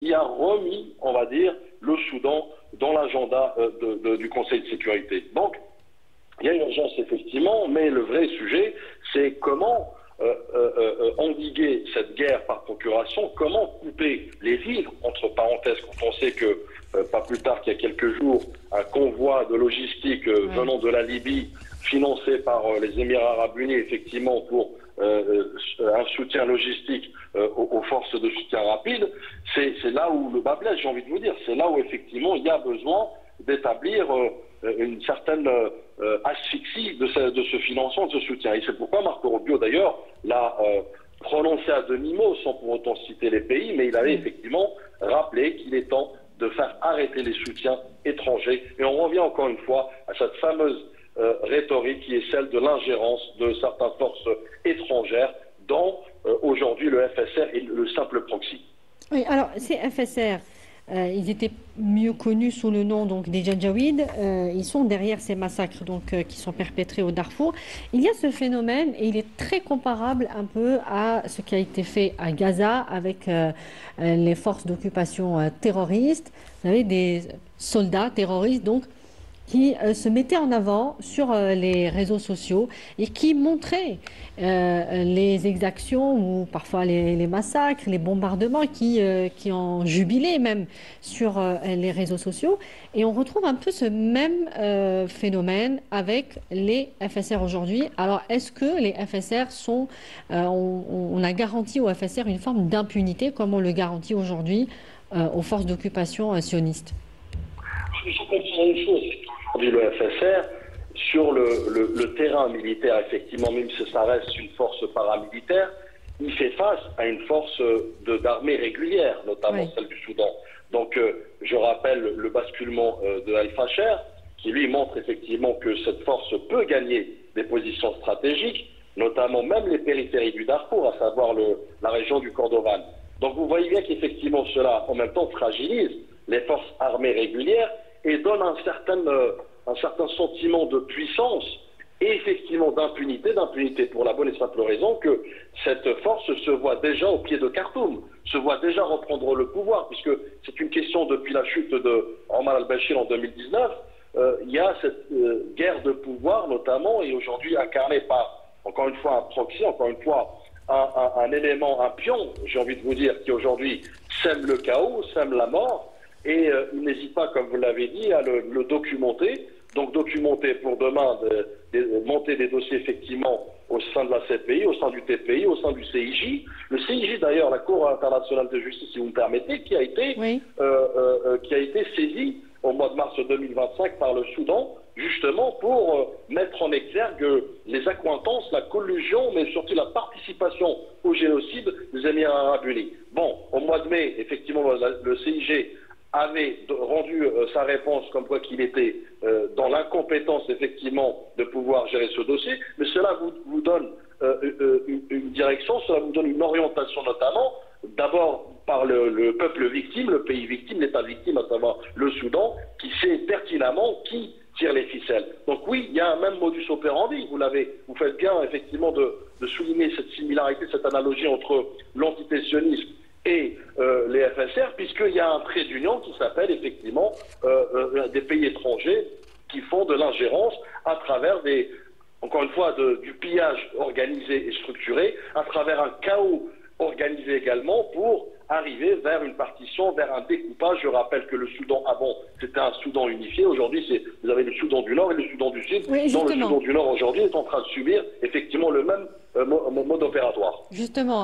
qui a remis, on va dire, le Soudan dans l'agenda du Conseil de sécurité. Donc, il y a une urgence effectivement, mais le vrai sujet, c'est comment endiguer cette guerre par procuration, comment couper les vivres, entre parenthèses, quand on sait que, pas plus tard qu'il y a quelques jours, un convoi de logistique venant de la Libye, financé par les Émirats arabes unis, effectivement, pour un soutien logistique aux forces de soutien rapide, c'est là où le bas blesse, j'ai envie de vous dire, c'est là où effectivement il y a besoin d'établir une certaine asphyxie de ce financement, de ce soutien. Et c'est pourquoi Marco Rubio, d'ailleurs, l'a prononcé à demi-mot, sans pour autant citer les pays, mais il avait effectivement rappelé qu'il est temps de faire arrêter les soutiens étrangers. Et on revient encore une fois à cette fameuse rhétorique qui est celle de l'ingérence de certaines forces étrangères dans aujourd'hui le FSR et le simple proxy. Oui, alors ces FSR, ils étaient mieux connus sous le nom donc des Janjaouides. Ils sont derrière ces massacres qui sont perpétrés au Darfour. Il y a ce phénomène et il est très comparable un peu à ce qui a été fait à Gaza avec les forces d'occupation terroristes. Vous savez, des soldats terroristes qui se mettaient en avant sur les réseaux sociaux et qui montraient les exactions ou parfois les massacres, les bombardements qui ont jubilé même sur les réseaux sociaux. Et on retrouve un peu ce même phénomène avec les FSR aujourd'hui. Alors, est-ce que les FSR sont... on a garanti aux FSR une forme d'impunité comme on le garantit aujourd'hui aux forces d'occupation sionistes? Il faut comprendre une chose, aujourd'hui le FSR, sur le terrain militaire, effectivement, même si ça reste une force paramilitaire, il fait face à une force d'armée régulière, notamment celle du Soudan. Donc, je rappelle le basculement de Al-Fasher, qui lui montre effectivement que cette force peut gagner des positions stratégiques, notamment même les périphéries du Darfour, à savoir la région du Cordovan. Donc, vous voyez bien qu'effectivement cela, en même temps, fragilise les forces armées régulières et donne un certain sentiment de puissance et effectivement d'impunité pour la bonne et simple raison que cette force se voit déjà au pied de Khartoum, se voit déjà reprendre le pouvoir, puisque c'est une question depuis la chute de Omar al-Bashir en 2019, il y a cette guerre de pouvoir notamment, et aujourd'hui incarnée par, encore une fois, un proxy, encore une fois, un élément, un pion, j'ai envie de vous dire, qui aujourd'hui sème le chaos, sème la mort, et il n'hésite pas, comme vous l'avez dit, à le documenter. Donc documenter pour demain, monter des dossiers effectivement au sein de la CPI, au sein du TPI, au sein du CIJ. Le CIJ d'ailleurs, la Cour internationale de justice, si vous me permettez, qui a été saisie au mois de mars 2025 par le Soudan, justement pour mettre en exergue les accointances, la collusion, mais surtout la participation au génocide des Émirats arabes unis. Bon, au mois de mai, effectivement, le CIG avait rendu sa réponse comme quoi qu'il était dans l'incompétence effectivement de pouvoir gérer ce dossier, mais cela vous donne une direction, cela vous donne une orientation notamment, d'abord par le peuple victime, le pays victime, l'État victime, à savoir le Soudan, qui sait pertinemment qui tire les ficelles. Donc oui, il y a un même modus operandi, vous faites bien effectivement de souligner cette similarité, cette analogie entre l'antitétionnisme et les FSR, puisqu'il y a un trait d'union qui s'appelle effectivement des pays étrangers qui font de l'ingérence à travers encore une fois, du pillage organisé et structuré, à travers un chaos organisé également pour arriver vers une partition, vers un découpage. Je rappelle que le Soudan avant, c'était un Soudan unifié. Aujourd'hui, vous avez le Soudan du Nord et le Soudan du Sud. Oui, dont le Soudan du Nord aujourd'hui est en train de subir effectivement le même mode opératoire. Justement.